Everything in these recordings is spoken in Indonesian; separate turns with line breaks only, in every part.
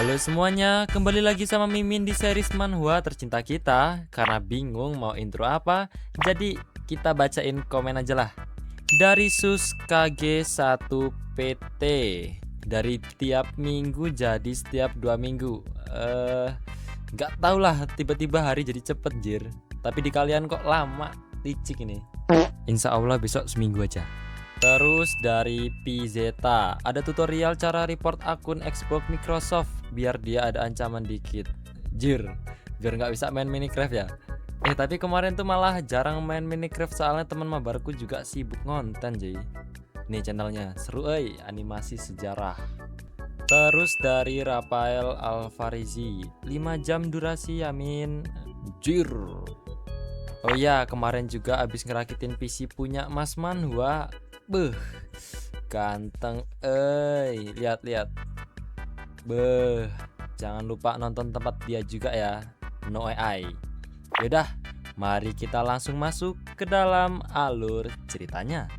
Halo semuanya, kembali lagi sama Mimin di series manhwa tercinta kita. Karena bingung mau intro apa, jadi kita bacain komen aja lah. Dari Sus KG1PT. Dari tiap minggu jadi setiap 2 minggu. Nggak tau lah, tiba-tiba hari jadi cepet jir. Tapi di kalian kok lama, licik ini. Insya Allah besok seminggu aja. Terus dari Pizeta, ada tutorial cara report akun Xbox Microsoft biar dia ada ancaman dikit. Jir, biar nggak bisa main Minecraft ya. Tapi kemarin tuh malah jarang main Minecraft soalnya teman mabarku juga sibuk ngonten jadi. Nih channelnya seru animasi sejarah. Terus dari Rafael Alfarizi, 5 jam durasi Yamin. Jir. Oh iya, kemarin juga abis ngerakitin PC punya Mas Manhwa. Beuh, ganteng lihat-lihat. Beuh, jangan lupa nonton tempat dia juga ya. No AI. Yaudah, mari kita langsung masuk ke dalam alur ceritanya.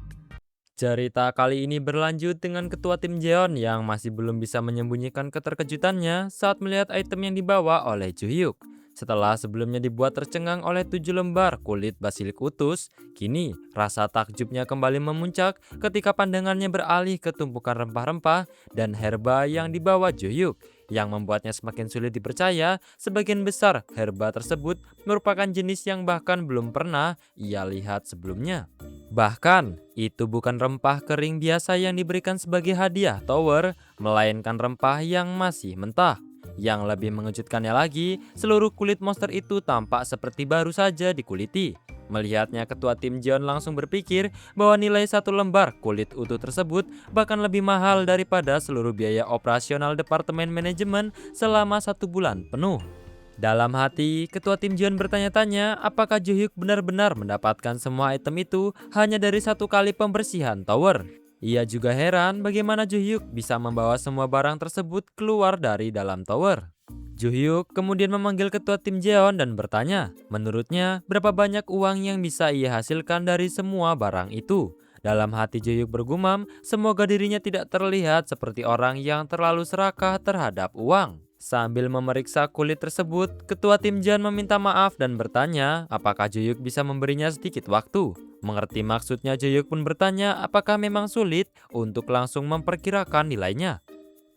Cerita kali ini berlanjut dengan ketua tim Jeon yang masih belum bisa menyembunyikan keterkejutannya saat melihat item yang dibawa oleh Juhyuk. Setelah sebelumnya dibuat tercengang oleh 7 lembar kulit basilik utus, kini rasa takjubnya kembali memuncak ketika pandangannya beralih ke tumpukan rempah-rempah dan herba yang dibawa Juhyuk, yang membuatnya semakin sulit dipercaya sebagian besar herba tersebut merupakan jenis yang bahkan belum pernah ia lihat sebelumnya. Bahkan, itu bukan rempah kering biasa yang diberikan sebagai hadiah tower, melainkan rempah yang masih mentah. Yang lebih mengejutkannya lagi, seluruh kulit monster itu tampak seperti baru saja dikuliti. Melihatnya, ketua tim Jeon langsung berpikir bahwa nilai 1 lembar kulit utuh tersebut bahkan lebih mahal daripada seluruh biaya operasional departemen manajemen selama 1 bulan penuh. Dalam hati, ketua tim Jeon bertanya-tanya apakah Juhyuk benar-benar mendapatkan semua item itu hanya dari 1 kali pembersihan tower. Ia juga heran bagaimana Juhyuk bisa membawa semua barang tersebut keluar dari dalam tower. Juhyuk kemudian memanggil ketua tim Jeon dan bertanya, menurutnya berapa banyak uang yang bisa ia hasilkan dari semua barang itu. Dalam hati Juhyuk bergumam, semoga dirinya tidak terlihat seperti orang yang terlalu serakah terhadap uang. Sambil memeriksa kulit tersebut, ketua tim Jeon meminta maaf dan bertanya apakah Juhyuk bisa memberinya sedikit waktu. Mengerti maksudnya, Juhyuk pun bertanya apakah memang sulit untuk langsung memperkirakan nilainya.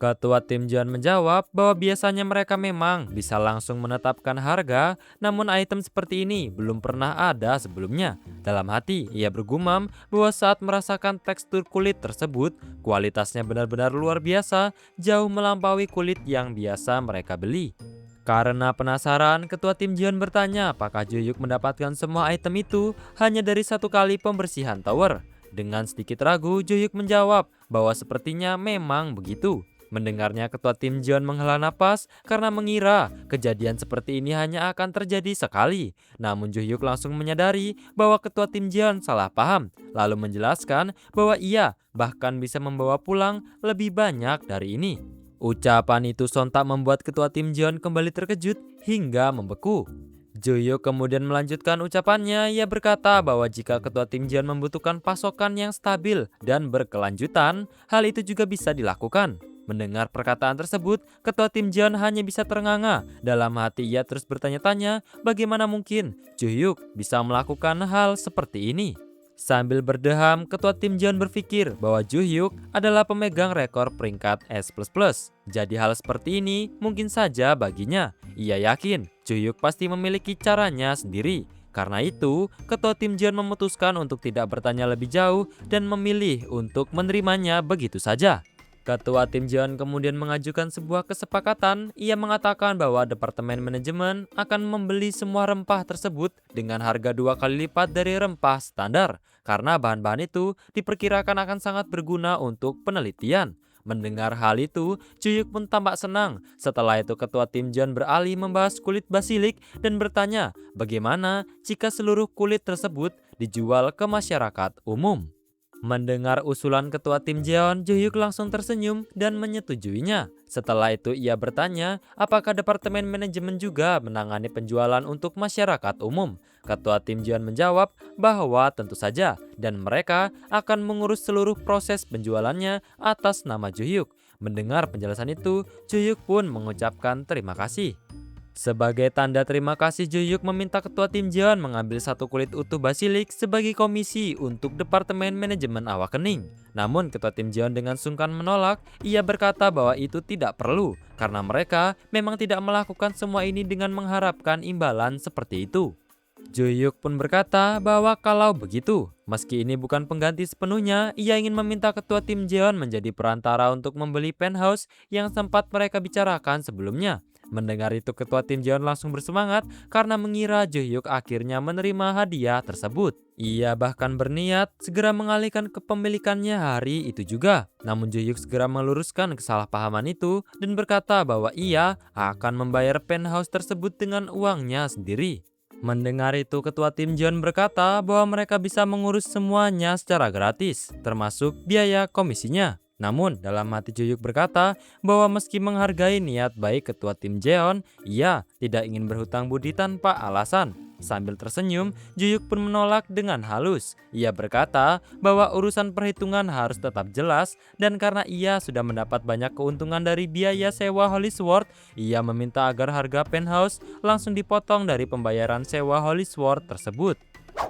Ketua tim Jeon menjawab bahwa biasanya mereka memang bisa langsung menetapkan harga, namun item seperti ini belum pernah ada sebelumnya. Dalam hati, ia bergumam bahwa saat merasakan tekstur kulit tersebut, kualitasnya benar-benar luar biasa, jauh melampaui kulit yang biasa mereka beli. Karena penasaran, ketua tim Jeon bertanya apakah Juhyuk mendapatkan semua item itu hanya dari 1 kali pembersihan tower. Dengan sedikit ragu, Juhyuk menjawab bahwa sepertinya memang begitu. Mendengarnya, ketua tim Jeon menghela napas karena mengira kejadian seperti ini hanya akan terjadi sekali. Namun Juhyuk langsung menyadari bahwa ketua tim Jeon salah paham, lalu menjelaskan bahwa ia bahkan bisa membawa pulang lebih banyak dari ini. Ucapan itu sontak membuat ketua tim Jeon kembali terkejut hingga membeku. Juhyuk kemudian melanjutkan ucapannya. Ia berkata bahwa jika ketua tim Jeon membutuhkan pasokan yang stabil dan berkelanjutan, hal itu juga bisa dilakukan. Mendengar perkataan tersebut, ketua tim Jeon hanya bisa ternganga. Dalam hati ia terus bertanya-tanya bagaimana mungkin Juhyuk bisa melakukan hal seperti ini. Sambil berdeham, ketua tim Jeon berpikir bahwa Juhyuk adalah pemegang rekor peringkat S++. Jadi hal seperti ini mungkin saja baginya. Ia yakin Juhyuk pasti memiliki caranya sendiri. Karena itu, ketua tim Jeon memutuskan untuk tidak bertanya lebih jauh dan memilih untuk menerimanya begitu saja. Ketua tim Jeon kemudian mengajukan sebuah kesepakatan. Ia mengatakan bahwa departemen manajemen akan membeli semua rempah tersebut dengan harga 2 kali lipat dari rempah standar, karena bahan-bahan itu diperkirakan akan sangat berguna untuk penelitian. Mendengar hal itu, Juhyuk pun tampak senang. Setelah itu, ketua tim Jeon beralih membahas kulit basilik dan bertanya bagaimana jika seluruh kulit tersebut dijual ke masyarakat umum. Mendengar usulan ketua tim Jeon, Juhyuk langsung tersenyum dan menyetujuinya. Setelah itu ia bertanya apakah departemen manajemen juga menangani penjualan untuk masyarakat umum. Ketua tim Jeon menjawab bahwa tentu saja dan mereka akan mengurus seluruh proses penjualannya atas nama Juhyuk. Mendengar penjelasan itu, Juyuk pun mengucapkan terima kasih. Sebagai tanda terima kasih, Juyuk meminta ketua tim Jeon mengambil satu kulit utuh basilik sebagai komisi untuk Departemen Manajemen Awakening. Namun ketua tim Jeon dengan sungkan menolak. Ia berkata bahwa itu tidak perlu karena mereka memang tidak melakukan semua ini dengan mengharapkan imbalan seperti itu. Juyuk pun berkata bahwa kalau begitu, meski ini bukan pengganti sepenuhnya, ia ingin meminta ketua tim Jeon menjadi perantara untuk membeli penthouse yang sempat mereka bicarakan sebelumnya. Mendengar itu ketua tim Jeon langsung bersemangat karena mengira Juyuk akhirnya menerima hadiah tersebut. Ia bahkan berniat segera mengalihkan kepemilikannya hari itu juga. Namun Juyuk segera meluruskan kesalahpahaman itu dan berkata bahwa ia akan membayar penthouse tersebut dengan uangnya sendiri. Mendengar itu ketua tim Jeon berkata bahwa mereka bisa mengurus semuanya secara gratis, termasuk biaya komisinya. Namun dalam hati Juyuk berkata bahwa meski menghargai niat baik ketua tim Jeon, ia tidak ingin berhutang budi tanpa alasan. Sambil tersenyum, Juyuk pun menolak dengan halus. Ia berkata bahwa urusan perhitungan harus tetap jelas dan karena ia sudah mendapat banyak keuntungan dari biaya sewa Holy Sword, ia meminta agar harga penthouse langsung dipotong dari pembayaran sewa Holy Sword tersebut.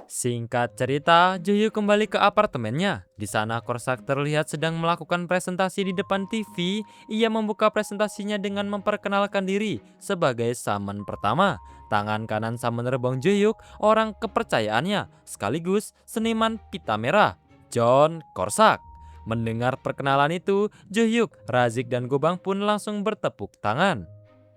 Singkat cerita, Juyuk kembali ke apartemennya. Di sana Korsak terlihat sedang melakukan presentasi di depan TV. Ia membuka presentasinya dengan memperkenalkan diri sebagai Summon pertama. Tangan kanan Summoner Bong Juyuk, orang kepercayaannya, sekaligus seniman pita merah, John Korsak. Mendengar perkenalan itu, Juyuk, Razik, dan Gobang pun langsung bertepuk tangan.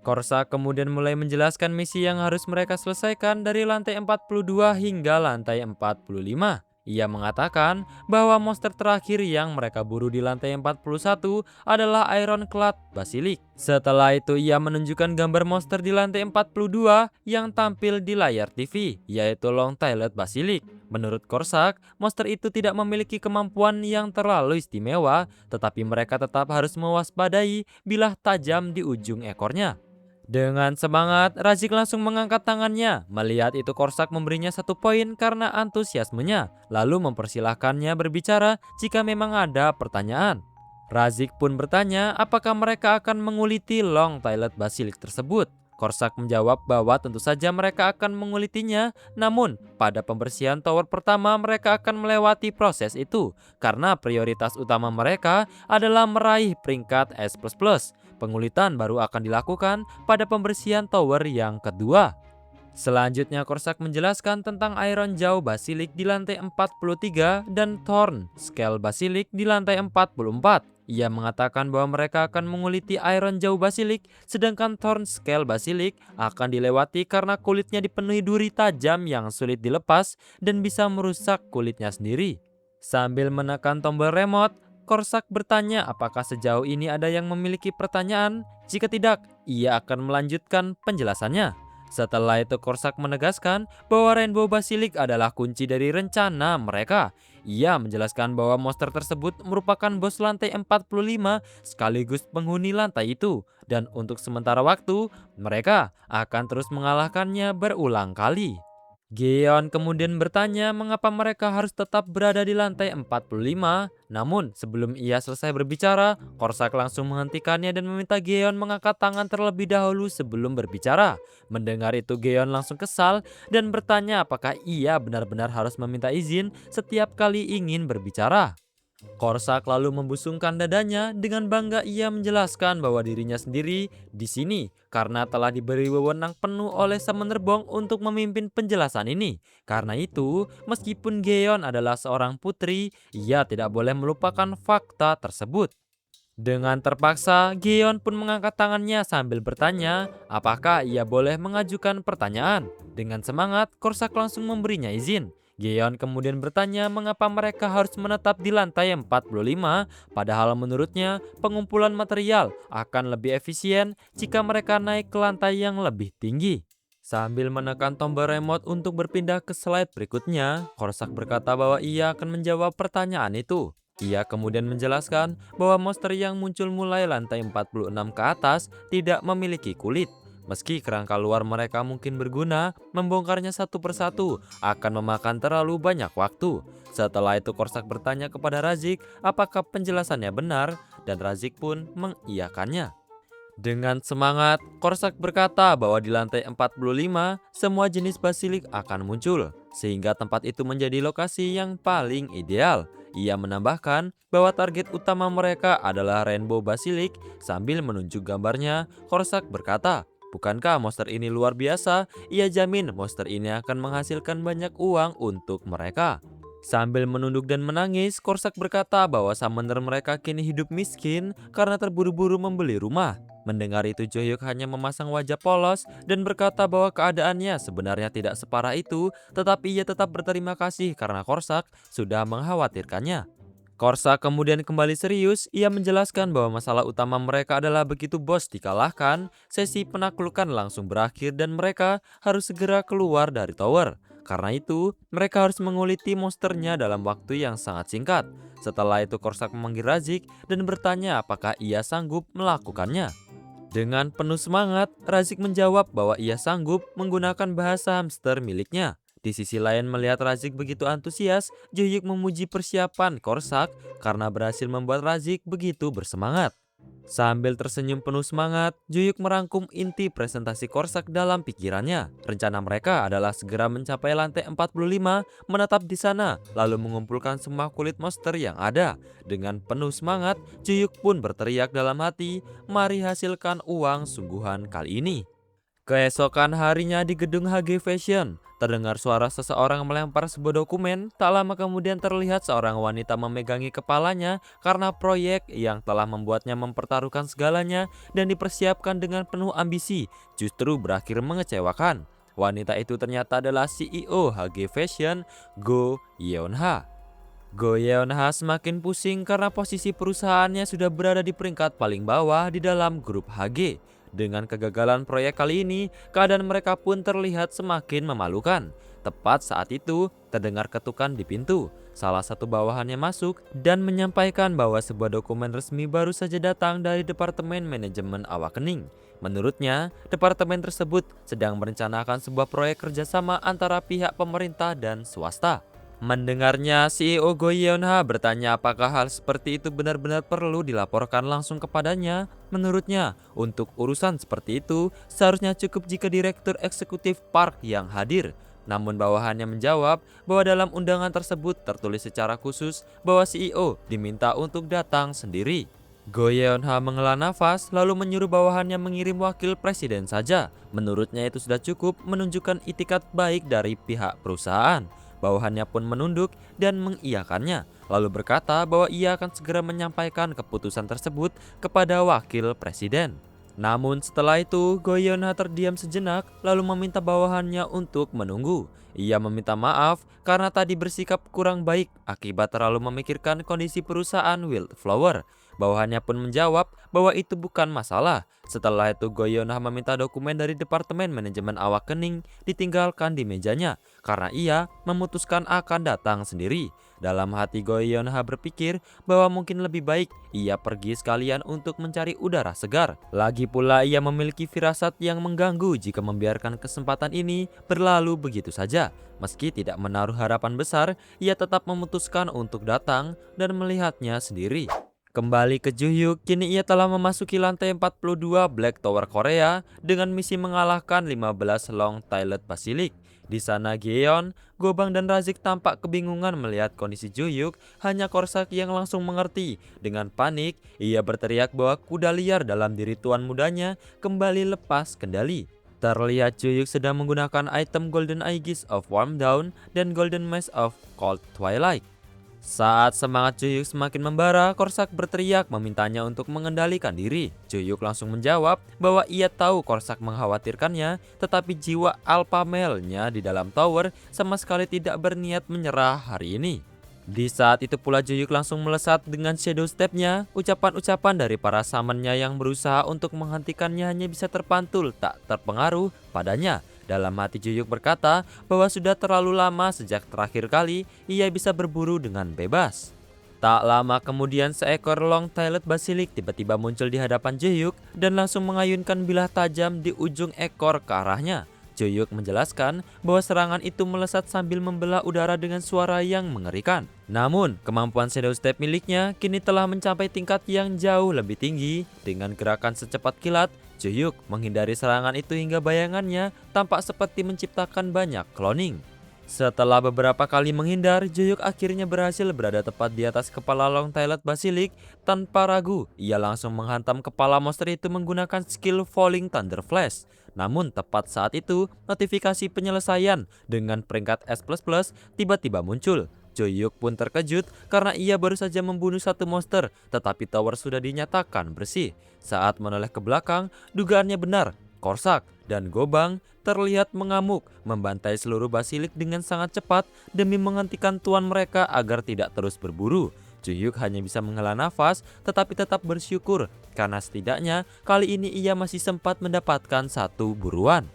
Korsa kemudian mulai menjelaskan misi yang harus mereka selesaikan dari lantai 42 hingga lantai 45. Ia mengatakan bahwa monster terakhir yang mereka buru di lantai 41 adalah Ironclad Basilisk. Setelah itu ia menunjukkan gambar monster di lantai 42 yang tampil di layar TV, yaitu Long-Tailed Basilisk. Menurut Korsak, monster itu tidak memiliki kemampuan yang terlalu istimewa, tetapi mereka tetap harus mewaspadai bilah tajam di ujung ekornya. Dengan semangat, Razik langsung mengangkat tangannya. Melihat itu Korsak memberinya 1 poin karena antusiasmenya, lalu mempersilahkannya berbicara jika memang ada pertanyaan. Razik pun bertanya apakah mereka akan menguliti Long-Tailed Basilisk tersebut. Korsak menjawab bahwa tentu saja mereka akan mengulitinya, namun pada pembersihan tower pertama mereka akan melewati proses itu karena prioritas utama mereka adalah meraih peringkat S++. Pengulitan baru akan dilakukan pada pembersihan tower yang kedua. Selanjutnya Korsak menjelaskan tentang Iron Jaw Basilisk di lantai 43 dan Thorn Scale Basilisk di lantai 44. Ia mengatakan bahwa mereka akan menguliti Iron Jaw Basilisk, sedangkan Thorn Scale Basilisk akan dilewati karena kulitnya dipenuhi duri tajam yang sulit dilepas dan bisa merusak kulitnya sendiri. Sambil menekan tombol remote, Korsak bertanya apakah sejauh ini ada yang memiliki pertanyaan. Jika tidak, ia akan melanjutkan penjelasannya. Setelah itu Korsak menegaskan bahwa Rainbow Basilisk adalah kunci dari rencana mereka. Ia menjelaskan bahwa monster tersebut merupakan bos lantai 45 sekaligus penghuni lantai itu. Dan untuk sementara waktu, mereka akan terus mengalahkannya berulang kali. Gion kemudian bertanya mengapa mereka harus tetap berada di lantai 45. Namun sebelum ia selesai berbicara, Korsak langsung menghentikannya dan meminta Gion mengangkat tangan terlebih dahulu sebelum berbicara. Mendengar itu Gion langsung kesal dan bertanya apakah ia benar-benar harus meminta izin setiap kali ingin berbicara. Korsak lalu membusungkan dadanya. Dengan bangga ia menjelaskan bahwa dirinya sendiri di sini karena telah diberi wewenang penuh oleh Summoner Bong untuk memimpin penjelasan ini. Karena itu, meskipun Gion adalah seorang putri, ia tidak boleh melupakan fakta tersebut. Dengan terpaksa, Gion pun mengangkat tangannya sambil bertanya apakah ia boleh mengajukan pertanyaan. Dengan semangat, Korsak langsung memberinya izin. Gion kemudian bertanya mengapa mereka harus menetap di lantai 45, padahal menurutnya pengumpulan material akan lebih efisien jika mereka naik ke lantai yang lebih tinggi. Sambil menekan tombol remote untuk berpindah ke slide berikutnya, Korsak berkata bahwa ia akan menjawab pertanyaan itu. Ia kemudian menjelaskan bahwa monster yang muncul mulai lantai 46 ke atas tidak memiliki kulit. Meski kerangka luar mereka mungkin berguna, membongkarnya satu persatu akan memakan terlalu banyak waktu. Setelah itu Korsak bertanya kepada Razik apakah penjelasannya benar. dan Razik pun mengiyakannya. Dengan semangat, Korsak berkata bahwa di lantai 45 semua jenis basilik akan muncul, sehingga tempat itu menjadi lokasi yang paling ideal. Ia menambahkan bahwa target utama mereka adalah Rainbow Basilik. Sambil menunjuk gambarnya, Korsak berkata, "Bukankah monster ini luar biasa? Ia jamin monster ini akan menghasilkan banyak uang untuk mereka." Sambil menunduk dan menangis, Korsak berkata bahwa summoner mereka kini hidup miskin karena terburu-buru membeli rumah. Mendengar itu, Johyuk hanya memasang wajah polos dan berkata bahwa keadaannya sebenarnya tidak separah itu, tetapi ia tetap berterima kasih karena Korsak sudah mengkhawatirkannya. Korsak kemudian kembali serius. Ia menjelaskan bahwa masalah utama mereka adalah begitu bos dikalahkan, sesi penaklukan langsung berakhir dan mereka harus segera keluar dari tower. Karena itu, mereka harus menguliti monsternya dalam waktu yang sangat singkat. Setelah itu, Korsak memanggil Razik dan bertanya apakah ia sanggup melakukannya. Dengan penuh semangat, Razik menjawab bahwa ia sanggup menggunakan bahasa hamster miliknya. Di sisi lain, melihat Razik begitu antusias, Johyuk memuji persiapan Korsak karena berhasil membuat Razik begitu bersemangat. Sambil tersenyum penuh semangat, Johyuk merangkum inti presentasi Korsak dalam pikirannya. Rencana mereka adalah segera mencapai lantai 45, menetap di sana, lalu mengumpulkan semua kulit monster yang ada. Dengan penuh semangat, Johyuk pun berteriak dalam hati, "Mari hasilkan uang sungguhan kali ini." Keesokan harinya di gedung HG Fashion, terdengar suara seseorang melempar sebuah dokumen. Tak lama kemudian terlihat seorang wanita memegangi kepalanya karena proyek yang telah membuatnya mempertaruhkan segalanya dan dipersiapkan dengan penuh ambisi, justru berakhir mengecewakan. Wanita itu ternyata adalah CEO HG Fashion, Go Yeon-ha. Go Yeon-ha semakin pusing karena posisi perusahaannya sudah berada di peringkat paling bawah di dalam grup HG. Dengan kegagalan proyek kali ini, keadaan mereka pun terlihat semakin memalukan. Tepat saat itu, terdengar ketukan di pintu. Salah satu bawahannya masuk dan menyampaikan bahwa sebuah dokumen resmi baru saja datang dari Departemen Manajemen Awakening. Menurutnya, departemen tersebut sedang merencanakan sebuah proyek kerjasama antara pihak pemerintah dan swasta. Mendengarnya, CEO Go Yeon-ha bertanya apakah hal seperti itu benar-benar perlu dilaporkan langsung kepadanya. Menurutnya, untuk urusan seperti itu, seharusnya cukup jika Direktur Eksekutif Park yang hadir. Namun bawahannya menjawab bahwa dalam undangan tersebut tertulis secara khusus bahwa CEO diminta untuk datang sendiri. Go Yeon-ha menghela nafas lalu menyuruh bawahannya mengirim wakil presiden saja. Menurutnya itu sudah cukup menunjukkan itikat baik dari pihak perusahaan. Bawahannya pun menunduk dan mengiyakannya, lalu berkata bahwa ia akan segera menyampaikan keputusan tersebut kepada wakil presiden. Namun setelah itu, Go Yeon-ha terdiam sejenak lalu meminta bawahannya untuk menunggu. Ia meminta maaf karena tadi bersikap kurang baik akibat terlalu memikirkan kondisi perusahaan Wildflower. Bawahannya pun menjawab bahwa itu bukan masalah. Setelah itu, Go Yeon-ha meminta dokumen dari Departemen Manajemen Awakening ditinggalkan di mejanya karena ia memutuskan akan datang sendiri. Dalam hati, Go Yeon-ha berpikir bahwa mungkin lebih baik ia pergi sekalian untuk mencari udara segar. Lagi pula ia memiliki firasat yang mengganggu jika membiarkan kesempatan ini berlalu begitu saja. Meski tidak menaruh harapan besar, ia tetap memutuskan untuk datang dan melihatnya sendiri. Kembali ke Johyuk, kini ia telah memasuki lantai 42 Black Tower Korea dengan misi mengalahkan 15 Long Toilet Basilik. Di sana Geon, Gobang dan Razik tampak kebingungan melihat kondisi Johyuk, hanya Korsak yang langsung mengerti. Dengan panik, ia berteriak bahwa kuda liar dalam diri tuan mudanya kembali lepas kendali. Terlihat Johyuk sedang menggunakan item Golden Aegis of Warm Dawn dan Golden Mask of Cold Twilight. Saat semangat Johyuk semakin membara, Korsak berteriak memintanya untuk mengendalikan diri. Johyuk langsung menjawab bahwa ia tahu Korsak mengkhawatirkannya, tetapi jiwa alpha male-nya di dalam tower sama sekali tidak berniat menyerah hari ini. Di saat itu pula Johyuk langsung melesat dengan shadow step-nya. Ucapan-ucapan dari para summon-nya yang berusaha untuk menghentikannya hanya bisa terpantul tak terpengaruh padanya. Dalam hati Johyuk berkata bahwa sudah terlalu lama sejak terakhir kali ia bisa berburu dengan bebas. Tak lama kemudian seekor Long Toilet Basilik tiba-tiba muncul di hadapan Johyuk dan langsung mengayunkan bilah tajam di ujung ekor ke arahnya. Joyuk menjelaskan bahwa serangan itu melesat sambil membelah udara dengan suara yang mengerikan. Namun, kemampuan shadow step miliknya kini telah mencapai tingkat yang jauh lebih tinggi. Dengan gerakan secepat kilat, Joyuk menghindari serangan itu hingga bayangannya tampak seperti menciptakan banyak cloning. Setelah beberapa kali menghindar, Joyuk akhirnya berhasil berada tepat di atas kepala Long Tailed Basilisk. Tanpa ragu, ia langsung menghantam kepala monster itu menggunakan skill Falling Thunder Flash. Namun tepat saat itu, notifikasi penyelesaian dengan peringkat S++ tiba-tiba muncul. Joyuk pun terkejut karena ia baru saja membunuh satu monster, tetapi tower sudah dinyatakan bersih. Saat menoleh ke belakang, dugaannya benar. Korsak dan Gobang terlihat mengamuk, membantai seluruh basilik dengan sangat cepat demi menghentikan tuan mereka agar tidak terus berburu. Joyuk hanya bisa menghela nafas, tetapi tetap bersyukur karena setidaknya kali ini ia masih sempat mendapatkan satu buruan.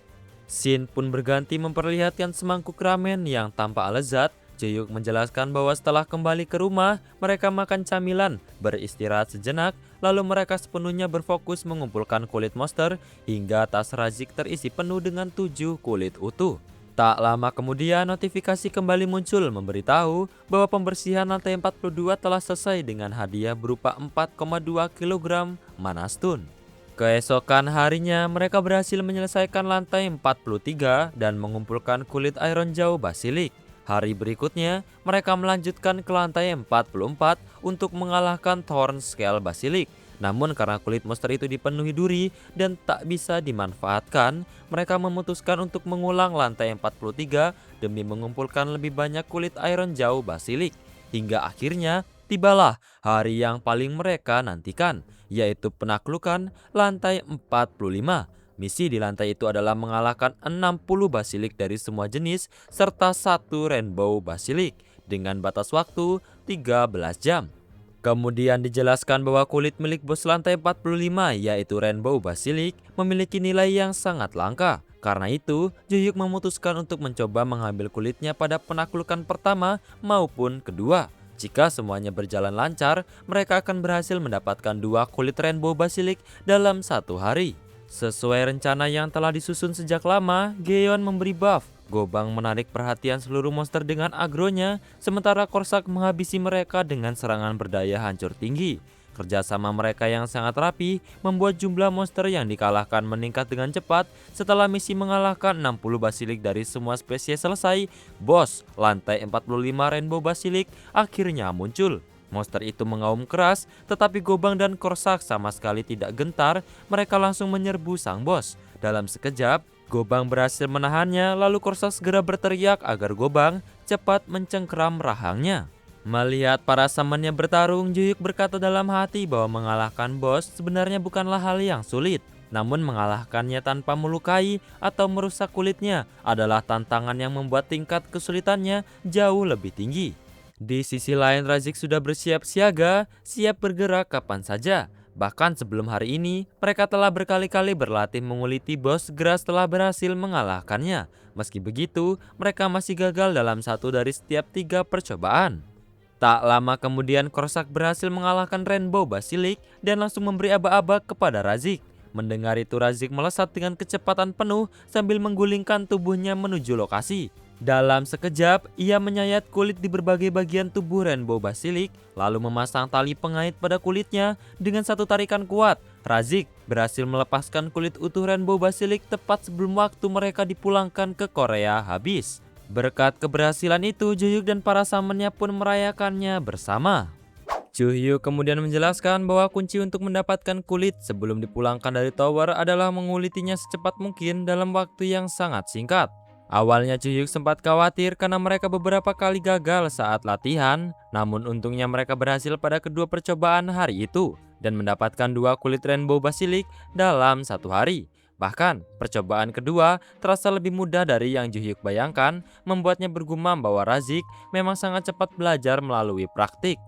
Scene pun berganti memperlihatkan semangkuk ramen yang tampak lezat. Joyuk menjelaskan bahwa setelah kembali ke rumah, mereka makan camilan, beristirahat sejenak, lalu mereka sepenuhnya berfokus mengumpulkan kulit monster hingga tas Razik terisi penuh dengan 7 kulit utuh. Tak lama kemudian notifikasi kembali muncul memberitahu bahwa pembersihan lantai 42 telah selesai dengan hadiah berupa 4,2 kg mana stun. Keesokan harinya mereka berhasil menyelesaikan lantai 43 dan mengumpulkan kulit Iron Jaw Basilisk. Hari berikutnya, mereka melanjutkan ke lantai 44 untuk mengalahkan Thorn Scale Basilisk. Namun karena kulit monster itu dipenuhi duri dan tak bisa dimanfaatkan, mereka memutuskan untuk mengulang lantai 43 demi mengumpulkan lebih banyak kulit Iron Jaw Basilisk. Hingga akhirnya, tibalah hari yang paling mereka nantikan, yaitu penaklukan lantai 45. Misi di lantai itu adalah mengalahkan 60 basilik dari semua jenis serta satu rainbow basilik dengan batas waktu 13 jam. Kemudian dijelaskan bahwa kulit milik bos lantai 45 yaitu rainbow basilik memiliki nilai yang sangat langka. Karena itu, Joyuk memutuskan untuk mencoba mengambil kulitnya pada penaklukan pertama maupun kedua. Jika semuanya berjalan lancar, mereka akan berhasil mendapatkan 2 kulit rainbow basilik dalam 1 hari. Sesuai rencana yang telah disusun sejak lama, Geon memberi buff. Gobang menarik perhatian seluruh monster dengan agronya, sementara Korsak menghabisi mereka dengan serangan berdaya hancur tinggi. Kerjasama mereka yang sangat rapi membuat jumlah monster yang dikalahkan meningkat dengan cepat. Setelah misi mengalahkan 60 basilik dari semua spesies selesai, bos lantai 45 Rainbow Basilik akhirnya muncul. Monster itu mengaum keras, tetapi Gobang dan Korsak sama sekali tidak gentar. Mereka langsung menyerbu sang bos. Dalam sekejap, Gobang berhasil menahannya, lalu Korsak segera berteriak agar Gobang cepat mencengkeram rahangnya. Melihat para samannya bertarung, Joyuk berkata dalam hati bahwa mengalahkan bos sebenarnya bukanlah hal yang sulit. Namun mengalahkannya tanpa melukai atau merusak kulitnya adalah tantangan yang membuat tingkat kesulitannya jauh lebih tinggi. Di sisi lain, Razik sudah bersiap siaga, siap bergerak kapan saja. Bahkan sebelum hari ini, mereka telah berkali-kali berlatih menguliti bos segera setelah berhasil mengalahkannya. Meski begitu, mereka masih gagal dalam 1 dari setiap 3 percobaan. Tak lama kemudian, Korsak berhasil mengalahkan Rainbow Basilik dan langsung memberi aba-aba kepada Razik. Mendengar itu, Razik melesat dengan kecepatan penuh sambil menggulingkan tubuhnya menuju lokasi. Dalam sekejap, ia menyayat kulit di berbagai bagian tubuh Rainbow Basilik, lalu memasang tali pengait pada kulitnya dengan satu tarikan kuat. Razik berhasil melepaskan kulit utuh Rainbow Basilik tepat sebelum waktu mereka dipulangkan ke Korea habis. Berkat keberhasilan itu, Joyuk dan para samannya pun merayakannya bersama. Juhyu kemudian menjelaskan bahwa kunci untuk mendapatkan kulit sebelum dipulangkan dari tower adalah mengulitinya secepat mungkin dalam waktu yang sangat singkat. Awalnya Juhyuk sempat khawatir karena mereka beberapa kali gagal saat latihan, namun untungnya mereka berhasil pada kedua percobaan hari itu dan mendapatkan 2 kulit Rainbow Basilik dalam 1 hari. Bahkan, percobaan kedua terasa lebih mudah dari yang Juhyuk bayangkan, membuatnya bergumam bahwa Razik memang sangat cepat belajar melalui praktik.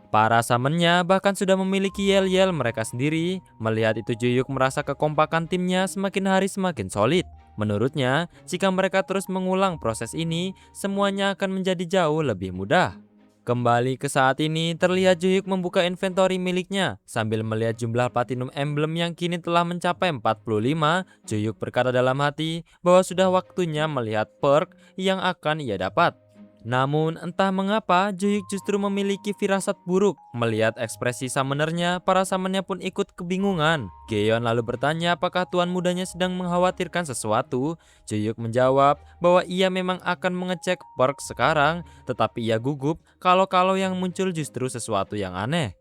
Para samennya bahkan sudah memiliki yel-yel mereka sendiri. Melihat itu, Juhyuk merasa kekompakan timnya semakin hari semakin solid. Menurutnya, jika mereka terus mengulang proses ini, semuanya akan menjadi jauh lebih mudah. Kembali ke saat ini, terlihat Juyuk membuka inventory miliknya. Sambil melihat jumlah platinum emblem yang kini telah mencapai 45, Juyuk berkata dalam hati bahwa sudah waktunya melihat perk yang akan ia dapat. Namun entah mengapa Juyuk justru memiliki firasat buruk. Melihat ekspresi summonernya, para summonernya pun ikut kebingungan. Geon lalu bertanya apakah tuan mudanya sedang mengkhawatirkan sesuatu. Juyuk menjawab bahwa ia memang akan mengecek perk sekarang, tetapi ia gugup kalau yang muncul justru sesuatu yang aneh.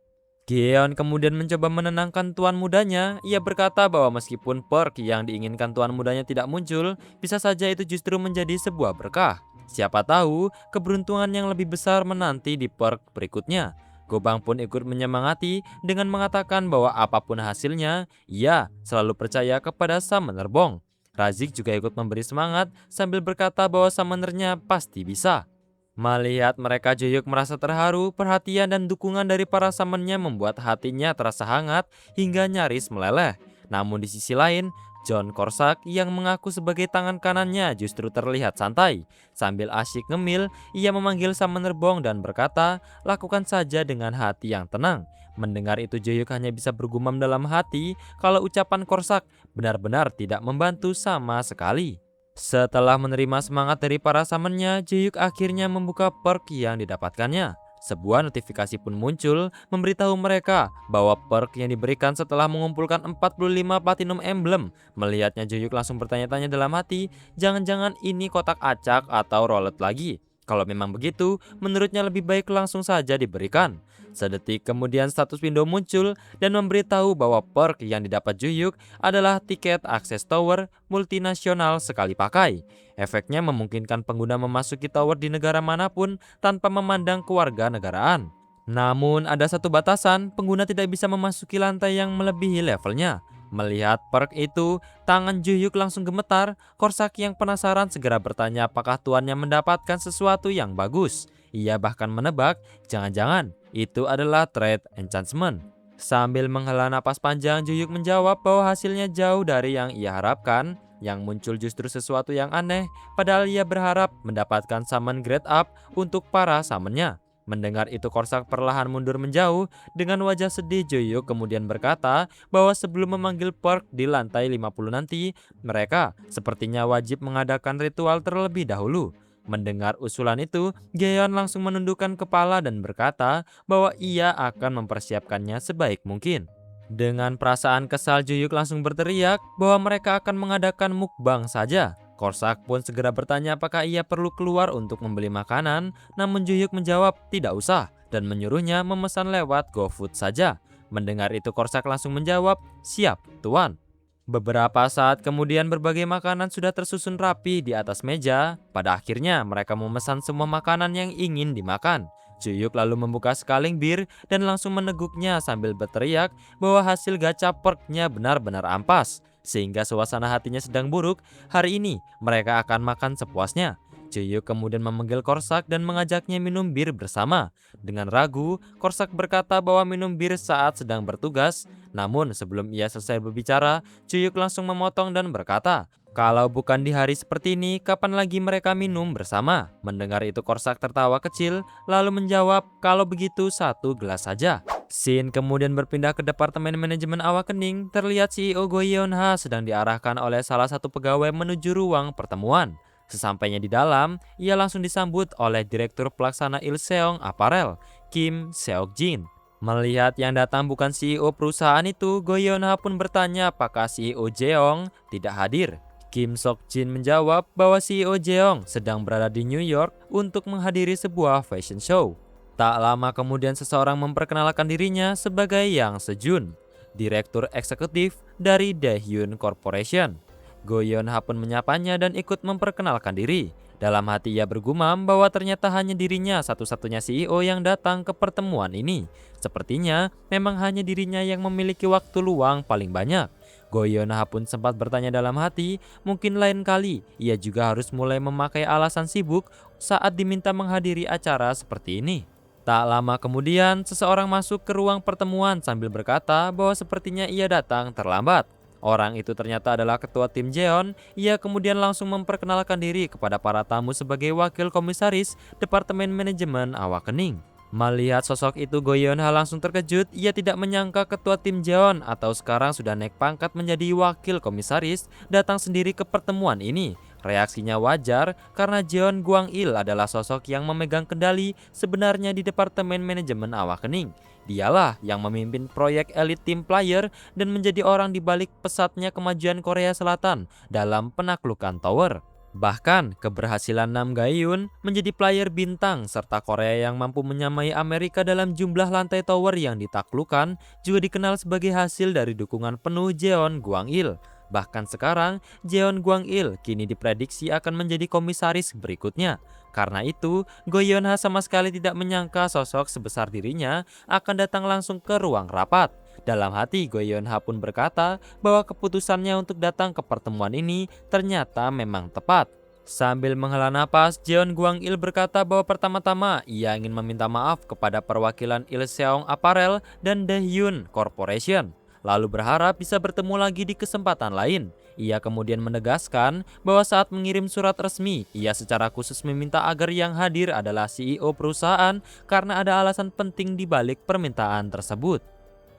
Geon kemudian mencoba menenangkan tuan mudanya. Ia berkata bahwa meskipun perk yang diinginkan tuan mudanya tidak muncul, bisa saja itu justru menjadi sebuah berkah. Siapa tahu keberuntungan yang lebih besar menanti di perk berikutnya. Gobang pun ikut menyemangati dengan mengatakan bahwa apapun hasilnya, ia selalu percaya kepada Summoner Bong. Razik juga ikut memberi semangat sambil berkata bahwa summonernya pasti bisa. Melihat mereka, Juyuk merasa terharu. Perhatian dan dukungan dari para summonnya membuat hatinya terasa hangat hingga nyaris meleleh. Namun di sisi lain, John Korsak yang mengaku sebagai tangan kanannya justru terlihat santai. Sambil asyik ngemil, ia memanggil Summoner Bong dan berkata, lakukan saja dengan hati yang tenang. Mendengar itu, Juyuk hanya bisa bergumam dalam hati kalau ucapan Korsak benar-benar tidak membantu sama sekali. Setelah menerima semangat dari para summonnya, Juyuk akhirnya membuka perk yang didapatkannya. Sebuah notifikasi pun muncul memberitahu mereka bahwa perk yang diberikan setelah mengumpulkan 45 platinum emblem. Melihatnya, Juyuk langsung bertanya-tanya dalam hati, jangan-jangan ini kotak acak atau roulette lagi. Kalau memang begitu, menurutnya lebih baik langsung saja diberikan. Sedetik kemudian status window muncul dan memberitahu bahwa perk yang didapat Juyuk adalah tiket akses tower multinasional sekali pakai. Efeknya memungkinkan pengguna memasuki tower di negara manapun tanpa memandang kewarganegaraan. Namun ada satu batasan, pengguna tidak bisa memasuki lantai yang melebihi levelnya. Melihat perk itu, tangan Juyuk langsung gemetar. Korsak yang penasaran segera bertanya apakah tuannya mendapatkan sesuatu yang bagus. Ia bahkan menebak, jangan-jangan itu adalah trade enchantment. Sambil menghela napas panjang, Juyuk menjawab bahwa hasilnya jauh dari yang ia harapkan. Yang muncul justru sesuatu yang aneh, padahal ia berharap mendapatkan summon grade up untuk para summonnya. Mendengar itu, Korsak perlahan mundur menjauh. Dengan wajah sedih, Juyuk kemudian berkata bahwa sebelum memanggil perk di lantai 50 nanti, mereka sepertinya wajib mengadakan ritual terlebih dahulu. Mendengar usulan itu, Geon langsung menundukkan kepala dan berkata bahwa ia akan mempersiapkannya sebaik mungkin. Dengan perasaan kesal, Juyuk langsung berteriak bahwa mereka akan mengadakan mukbang saja. Korsak pun segera bertanya apakah ia perlu keluar untuk membeli makanan, namun Juyuk menjawab tidak usah dan menyuruhnya memesan lewat GoFood saja. Mendengar itu, Korsak langsung menjawab, siap tuan. Beberapa saat kemudian berbagai makanan sudah tersusun rapi di atas meja. Pada akhirnya mereka memesan semua makanan yang ingin dimakan. Juyuk lalu membuka sekaling bir dan langsung meneguknya sambil berteriak bahwa hasil gacha perknya benar-benar ampas. Sehingga suasana hatinya sedang buruk. Hari ini mereka akan makan sepuasnya. Juyuk kemudian memanggil Korsak dan mengajaknya minum bir bersama. Dengan ragu, Korsak berkata bahwa minum bir saat sedang bertugas. Namun sebelum ia selesai berbicara, Juyuk langsung memotong dan berkata, kalau bukan di hari seperti ini, kapan lagi mereka minum bersama? Mendengar itu, Korsak tertawa kecil, lalu menjawab, kalau begitu satu gelas saja. Scene kemudian berpindah ke departemen manajemen Awakening. Terlihat CEO Go Yeon-ha sedang diarahkan oleh salah satu pegawai menuju ruang pertemuan. Sesampainya di dalam, ia langsung disambut oleh Direktur Pelaksana Ilseong Apparel, Kim Seok-jin. Melihat yang datang bukan CEO perusahaan itu, Go Yeon-ha pun bertanya apakah CEO Jeong tidak hadir. Kim Seok-jin menjawab bahwa CEO Jeong sedang berada di New York untuk menghadiri sebuah fashion show. Tak lama kemudian seseorang memperkenalkan dirinya sebagai Yang Sejun, Direktur Eksekutif dari Daehyun Corporation. Go Yeon-ha pun menyapanya dan ikut memperkenalkan diri. Dalam hati ia bergumam bahwa ternyata hanya dirinya satu-satunya CEO yang datang ke pertemuan ini. Sepertinya memang hanya dirinya yang memiliki waktu luang paling banyak. Go Yeon-ha pun sempat bertanya dalam hati, mungkin lain kali ia juga harus mulai memakai alasan sibuk saat diminta menghadiri acara seperti ini. Tak lama kemudian, seseorang masuk ke ruang pertemuan sambil berkata bahwa sepertinya ia datang terlambat. Orang itu ternyata adalah ketua tim Jeon. Ia kemudian langsung memperkenalkan diri kepada para tamu sebagai wakil komisaris Departemen Manajemen Awakening. Melihat sosok itu, Go Yeon-ha langsung terkejut. Ia tidak menyangka ketua tim Jeon atau sekarang sudah naik pangkat menjadi wakil komisaris datang sendiri ke pertemuan ini. Reaksinya wajar karena Jeon Gwang-il adalah sosok yang memegang kendali sebenarnya di Departemen Manajemen Awakening. Dialah yang memimpin proyek Elite Team Player dan menjadi orang di balik pesatnya kemajuan Korea Selatan dalam penaklukan Tower. Bahkan, keberhasilan Nam Gaeun menjadi player bintang serta Korea yang mampu menyamai Amerika dalam jumlah lantai tower yang ditaklukkan juga dikenal sebagai hasil dari dukungan penuh Jeon Gwang-il. Bahkan sekarang, Jeon Gwang-il kini diprediksi akan menjadi komisaris berikutnya. Karena itu, Go Yeon-ha sama sekali tidak menyangka sosok sebesar dirinya akan datang langsung ke ruang rapat. Dalam hati, Go Yeon-ha pun berkata bahwa keputusannya untuk datang ke pertemuan ini ternyata memang tepat. Sambil menghela napas, Jeon Gwang-il berkata bahwa pertama-tama ia ingin meminta maaf kepada perwakilan Ilseong Apparel dan Daehyun Corporation, lalu berharap bisa bertemu lagi di kesempatan lain. Ia kemudian menegaskan bahwa saat mengirim surat resmi, ia secara khusus meminta agar yang hadir adalah CEO perusahaan karena ada alasan penting di balik permintaan tersebut.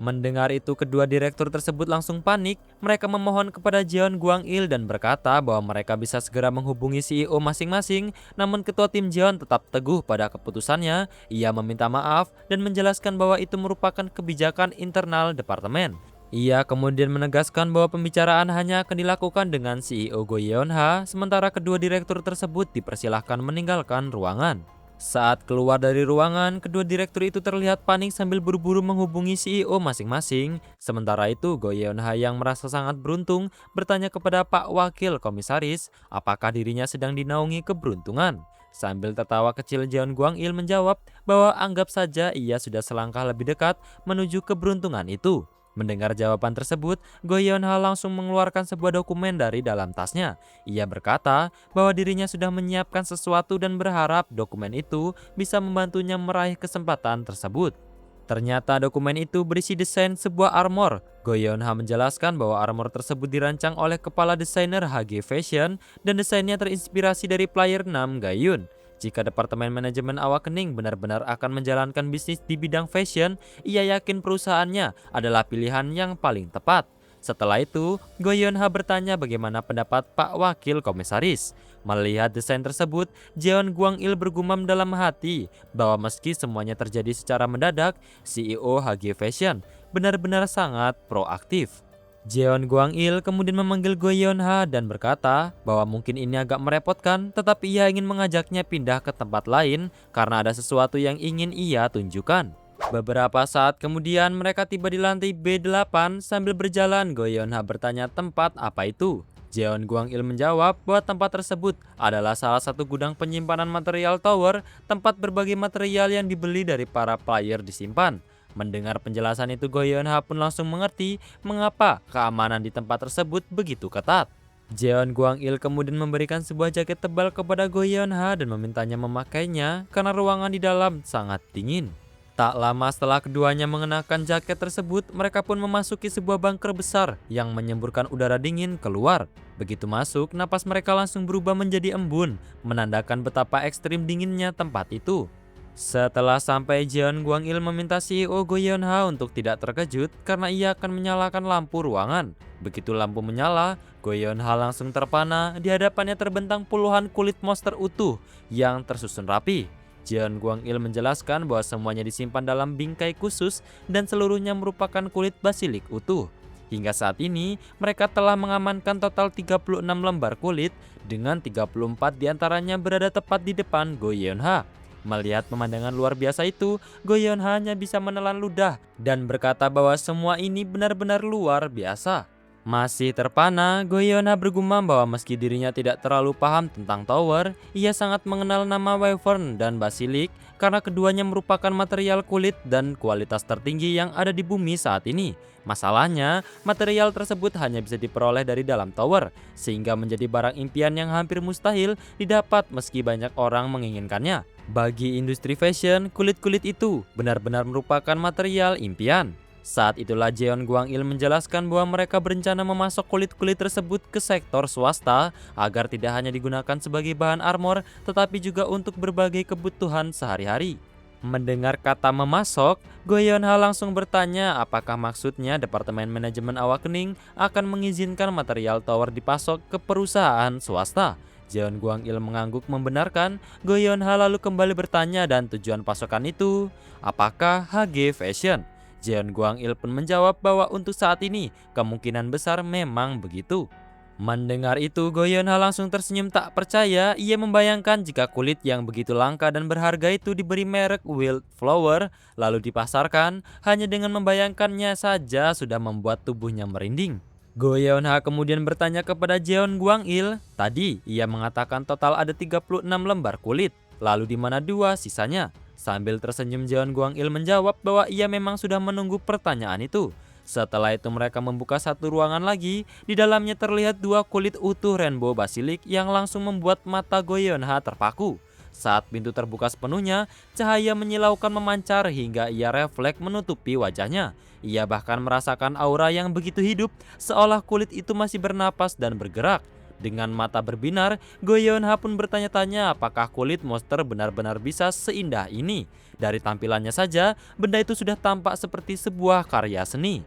Mendengar itu, kedua direktur tersebut langsung panik. Mereka memohon kepada Jeon Gwang-il dan berkata bahwa mereka bisa segera menghubungi CEO masing-masing. Namun ketua tim Jeon tetap teguh pada keputusannya. Ia meminta maaf dan menjelaskan bahwa itu merupakan kebijakan internal departemen. Ia kemudian menegaskan bahwa pembicaraan hanya akan dilakukan dengan CEO Go Yeon-ha, sementara kedua direktur tersebut dipersilahkan meninggalkan ruangan. Saat keluar dari ruangan, kedua direktur itu terlihat panik sambil buru-buru menghubungi CEO masing-masing. Sementara itu, Go Yeon-ha yang merasa sangat beruntung bertanya kepada Pak Wakil Komisaris apakah dirinya sedang dinaungi keberuntungan. Sambil tertawa kecil, Jeon Gwang-il menjawab bahwa anggap saja ia sudah selangkah lebih dekat menuju keberuntungan itu. Mendengar jawaban tersebut, Go Yeon-ha langsung mengeluarkan sebuah dokumen dari dalam tasnya. Ia berkata bahwa dirinya sudah menyiapkan sesuatu dan berharap dokumen itu bisa membantunya meraih kesempatan tersebut. Ternyata dokumen itu berisi desain sebuah armor. Go Yeon-ha menjelaskan bahwa armor tersebut dirancang oleh kepala desainer HG Fashion dan desainnya terinspirasi dari player Nam Gaeun. Jika Departemen Manajemen Awakening benar-benar akan menjalankan bisnis di bidang fashion, ia yakin perusahaannya adalah pilihan yang paling tepat. Setelah itu, Go Yeon-ha bertanya bagaimana pendapat Pak Wakil Komisaris. Melihat desain tersebut, Jeon Gwang-il bergumam dalam hati bahwa meski semuanya terjadi secara mendadak, CEO HG Fashion benar-benar sangat proaktif. Jeon Gwang-il kemudian memanggil Go Yeon-ha dan berkata bahwa mungkin ini agak merepotkan, tetapi ia ingin mengajaknya pindah ke tempat lain karena ada sesuatu yang ingin ia tunjukkan. Beberapa saat kemudian mereka tiba di lantai B8 sambil berjalan. Go Yeon-ha bertanya tempat apa itu. Jeon Gwang-il menjawab bahwa tempat tersebut adalah salah satu gudang penyimpanan material tower, tempat berbagai material yang dibeli dari para player disimpan. Mendengar penjelasan itu, Go Yeon-ha pun langsung mengerti mengapa keamanan di tempat tersebut begitu ketat. Jeon Gwang-il kemudian memberikan sebuah jaket tebal kepada Go Yeon-ha dan memintanya memakainya karena ruangan di dalam sangat dingin. Tak lama setelah keduanya mengenakan jaket tersebut, mereka pun memasuki sebuah bunker besar yang menyemburkan udara dingin keluar. Begitu masuk, napas mereka langsung berubah menjadi embun, menandakan betapa ekstrim dinginnya tempat itu. Setelah sampai, Jeon Gwang-il meminta CEO Go Yeon-ha untuk tidak terkejut karena ia akan menyalakan lampu ruangan. Begitu lampu menyala, Go Yeon-ha langsung terpana. Di hadapannya terbentang puluhan kulit monster utuh yang tersusun rapi. Jeon Gwang-il menjelaskan bahwa semuanya disimpan dalam bingkai khusus dan seluruhnya merupakan kulit basilik utuh. Hingga saat ini, mereka telah mengamankan total 36 lembar kulit dengan 34 diantaranya berada tepat di depan Go Yeon-ha. Melihat pemandangan luar biasa itu, Go Yeon-ha hanya bisa menelan ludah dan berkata bahwa semua ini benar-benar luar biasa. Masih terpana, Go Yeon-ha bergumam bahwa meski dirinya tidak terlalu paham tentang tower, ia sangat mengenal nama Wyvern dan Basilik karena keduanya merupakan material kulit dan kualitas tertinggi yang ada di bumi saat ini. Masalahnya, material tersebut hanya bisa diperoleh dari dalam tower, sehingga menjadi barang impian yang hampir mustahil didapat meski banyak orang menginginkannya. Bagi industri fashion, kulit-kulit itu benar-benar merupakan material impian. Saat itulah Jeon Gwang-il menjelaskan bahwa mereka berencana memasok kulit-kulit tersebut ke sektor swasta agar tidak hanya digunakan sebagai bahan armor, tetapi juga untuk berbagai kebutuhan sehari-hari. Mendengar kata memasok, Go Yeon-ha langsung bertanya apakah maksudnya Departemen Manajemen Awakening akan mengizinkan material tower dipasok ke perusahaan swasta. Jeon Gwang-il mengangguk membenarkan. Go Yeon-ha lalu kembali bertanya dan tujuan pasokan itu, apakah HG Fashion? Jeon Gwang-il pun menjawab bahwa untuk saat ini kemungkinan besar memang begitu. Mendengar itu, Go Yeon-ha langsung tersenyum tak percaya. Ia membayangkan jika kulit yang begitu langka dan berharga itu diberi merek Wildflower lalu dipasarkan, hanya dengan membayangkannya saja sudah membuat tubuhnya merinding. Go Yeon-ha kemudian bertanya kepada Jeon Gwang-il. Tadi ia mengatakan total ada 36 lembar kulit, lalu di mana dua sisanya? Sambil tersenyum, Jeon Gwang-il menjawab bahwa ia memang sudah menunggu pertanyaan itu. Setelah itu mereka membuka satu ruangan lagi. Di dalamnya terlihat dua kulit utuh rainbow basilik yang langsung membuat mata Go Yeon-ha terpaku. Saat pintu terbuka sepenuhnya, cahaya menyilaukan memancar hingga ia refleks menutupi wajahnya. Ia bahkan merasakan aura yang begitu hidup, seolah kulit itu masih bernapas dan bergerak. Dengan mata berbinar, Go Yeon-ha pun bertanya-tanya apakah kulit monster benar-benar bisa seindah ini. Dari tampilannya saja, benda itu sudah tampak seperti sebuah karya seni.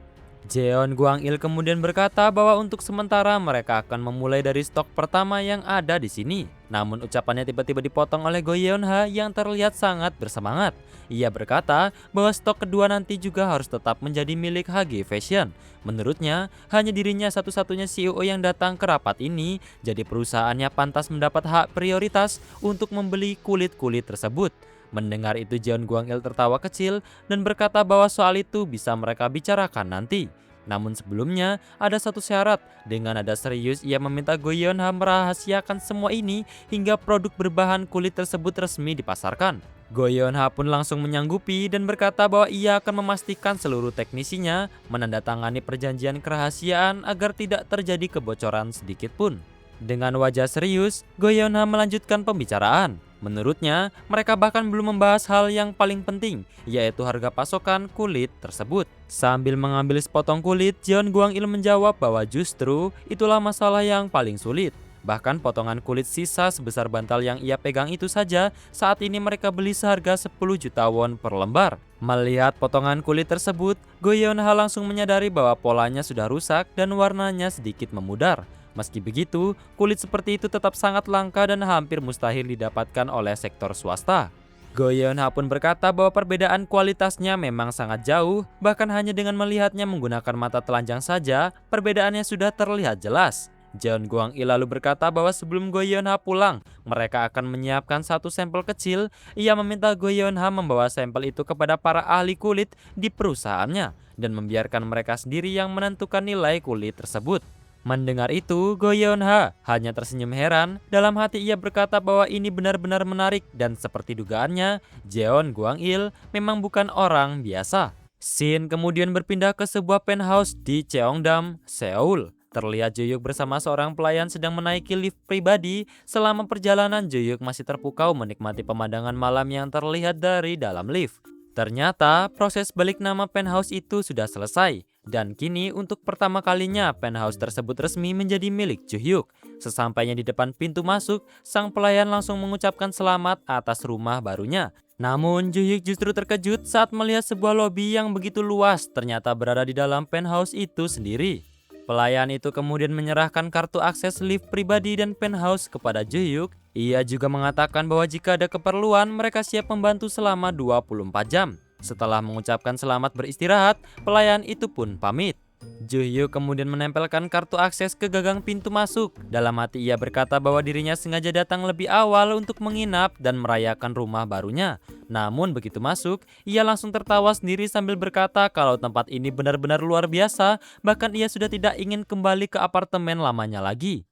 Jeon Gwang-il kemudian berkata bahwa untuk sementara mereka akan memulai dari stok pertama yang ada di sini. Namun ucapannya tiba-tiba dipotong oleh Go Yeon-ha yang terlihat sangat bersemangat. Ia berkata bahwa stok kedua nanti juga harus tetap menjadi milik HG Fashion. Menurutnya, hanya dirinya satu-satunya CEO yang datang ke rapat ini, jadi perusahaannya pantas mendapat hak prioritas untuk membeli kulit-kulit tersebut. Mendengar itu, Jeon Gwang-il tertawa kecil dan berkata bahwa soal itu bisa mereka bicarakan nanti. Namun sebelumnya ada satu syarat. Dengan nada serius ia meminta Go Yeon-ha merahasiakan semua ini hingga produk berbahan kulit tersebut resmi dipasarkan. Go Yeon-ha pun langsung menyanggupi dan berkata bahwa ia akan memastikan seluruh teknisinya menandatangani perjanjian kerahasiaan agar tidak terjadi kebocoran sedikit pun. Dengan wajah serius, Go Yeon-ha melanjutkan pembicaraan. Menurutnya, mereka bahkan belum membahas hal yang paling penting, yaitu harga pasokan kulit tersebut. Sambil mengambil sepotong kulit, Jeon Gwang-il menjawab bahwa justru itulah masalah yang paling sulit. Bahkan potongan kulit sisa sebesar bantal yang ia pegang itu saja saat ini mereka beli seharga 10 juta won per lembar. Melihat potongan kulit tersebut, Go Yeon-ha langsung menyadari bahwa polanya sudah rusak dan warnanya sedikit memudar. Meski begitu, kulit seperti itu tetap sangat langka dan hampir mustahil didapatkan oleh sektor swasta. Go Yeon-ha pun berkata bahwa perbedaan kualitasnya memang sangat jauh, bahkan hanya dengan melihatnya menggunakan mata telanjang saja, perbedaannya sudah terlihat jelas. Jeon Gwang-il lalu berkata bahwa sebelum Go Yeon-ha pulang, mereka akan menyiapkan satu sampel kecil. Ia meminta Go Yeon-ha membawa sampel itu kepada para ahli kulit di perusahaannya dan membiarkan mereka sendiri yang menentukan nilai kulit tersebut. Mendengar itu, Go Yeon-ha hanya tersenyum heran. Dalam hati ia berkata bahwa ini benar-benar menarik dan seperti dugaannya, Jeon Gwang-il memang bukan orang biasa. Scene kemudian berpindah ke sebuah penthouse di Cheongdam, Seoul. Terlihat Jo Hyuk bersama seorang pelayan sedang menaiki lift pribadi. Selama perjalanan, Jo Hyuk masih terpukau menikmati pemandangan malam yang terlihat dari dalam lift. Ternyata proses balik nama penthouse itu sudah selesai. Dan kini untuk pertama kalinya penthouse tersebut resmi menjadi milik Jo Hyuk. Sesampainya di depan pintu masuk, sang pelayan langsung mengucapkan selamat atas rumah barunya. Namun Jo Hyuk justru terkejut saat melihat sebuah lobi yang begitu luas ternyata berada di dalam penthouse itu sendiri. Pelayan itu kemudian menyerahkan kartu akses lift pribadi dan penthouse kepada Jo Hyuk. Ia juga mengatakan bahwa jika ada keperluan mereka siap membantu selama 24 jam. Setelah mengucapkan selamat beristirahat, pelayan itu pun pamit. Jo Hyuk kemudian menempelkan kartu akses ke gagang pintu masuk. Dalam hati ia berkata bahwa dirinya sengaja datang lebih awal untuk menginap dan merayakan rumah barunya. Namun begitu masuk, ia langsung tertawa sendiri sambil berkata kalau tempat ini benar-benar luar biasa, bahkan ia sudah tidak ingin kembali ke apartemen lamanya lagi.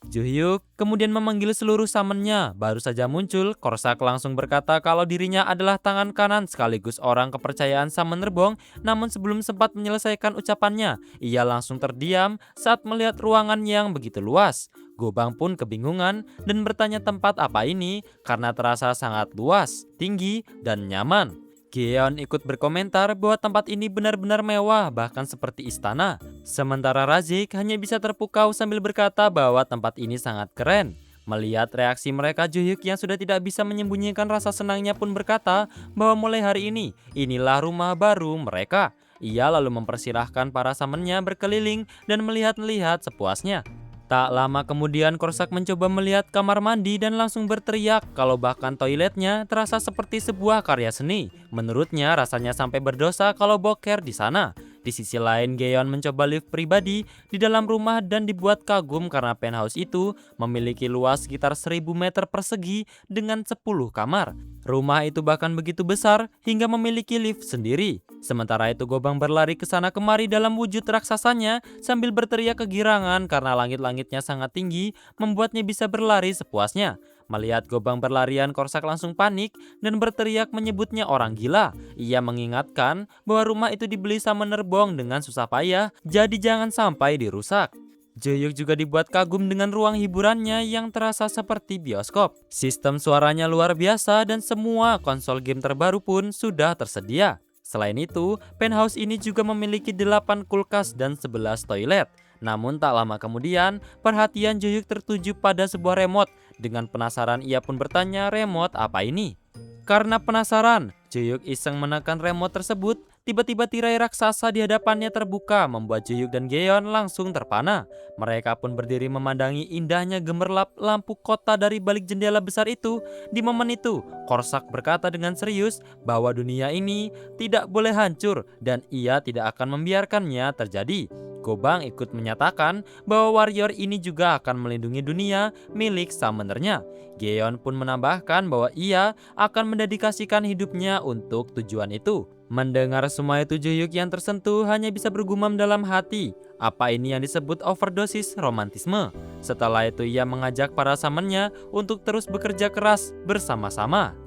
Jo Hyuk kemudian memanggil seluruh samennya. Baru saja muncul, Korsak langsung berkata kalau dirinya adalah tangan kanan sekaligus orang kepercayaan Samen Rebong. Namun sebelum sempat menyelesaikan ucapannya, ia langsung terdiam saat melihat ruangan yang begitu luas. Gobang pun kebingungan dan bertanya tempat apa ini karena terasa sangat luas, tinggi, dan nyaman. Geon ikut berkomentar bahwa tempat ini benar-benar mewah, bahkan seperti istana. Sementara Razik hanya bisa terpukau sambil berkata bahwa tempat ini sangat keren. Melihat reaksi mereka, Jaehyuk yang sudah tidak bisa menyembunyikan rasa senangnya pun berkata bahwa mulai hari ini, inilah rumah baru mereka. Ia lalu mempersilahkan para samennya berkeliling dan melihat-lihat sepuasnya. Tak lama kemudian Korsak mencoba melihat kamar mandi dan langsung berteriak kalau bahkan toiletnya terasa seperti sebuah karya seni. Menurutnya rasanya sampai berdosa kalau boker di sana. Di sisi lain, Gaeon mencoba lift pribadi di dalam rumah dan dibuat kagum karena penthouse itu memiliki luas sekitar 1000 meter persegi dengan 10 kamar. Rumah itu bahkan begitu besar hingga memiliki lift sendiri. Sementara itu Gobang berlari ke sana kemari dalam wujud raksasanya sambil berteriak kegirangan karena langit-langitnya sangat tinggi membuatnya bisa berlari sepuasnya. Melihat Gobang berlarian, Korsak langsung panik dan berteriak menyebutnya orang gila. Ia mengingatkan bahwa rumah itu dibeli sama Nerbong dengan susah payah, jadi jangan sampai dirusak. Jaehyuk juga dibuat kagum dengan ruang hiburannya yang terasa seperti bioskop. Sistem suaranya luar biasa dan semua konsol game terbaru pun sudah tersedia. Selain itu, penthouse ini juga memiliki 8 kulkas dan 11 toilet. Namun tak lama kemudian, perhatian Jaehyuk tertuju pada sebuah remote. Dengan penasaran ia pun bertanya, remote apa ini? Karena penasaran, Jaehyuk iseng menekan remote tersebut. Tiba-tiba tirai raksasa di hadapannya terbuka, membuat Jaehyuk dan Gaeon langsung terpana. Mereka pun berdiri memandangi indahnya gemerlap lampu kota dari balik jendela besar itu. Di momen itu, Korsak berkata dengan serius bahwa dunia ini tidak boleh hancur dan ia tidak akan membiarkannya terjadi. Gobang ikut menyatakan bahwa warrior ini juga akan melindungi dunia milik summonernya. Gaeon pun menambahkan bahwa ia akan mendedikasikan hidupnya untuk tujuan itu. Mendengar semua itu, Jaehyuk yang tersentuh hanya bisa bergumam dalam hati. Apa ini yang disebut overdosis romantisme? Setelah itu ia mengajak para samennya untuk terus bekerja keras bersama-sama.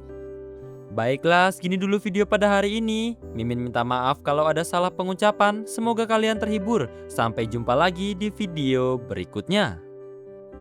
Baiklah, segini dulu video pada hari ini. Mimin minta maaf kalau ada salah pengucapan. Semoga kalian terhibur. Sampai jumpa lagi di video berikutnya.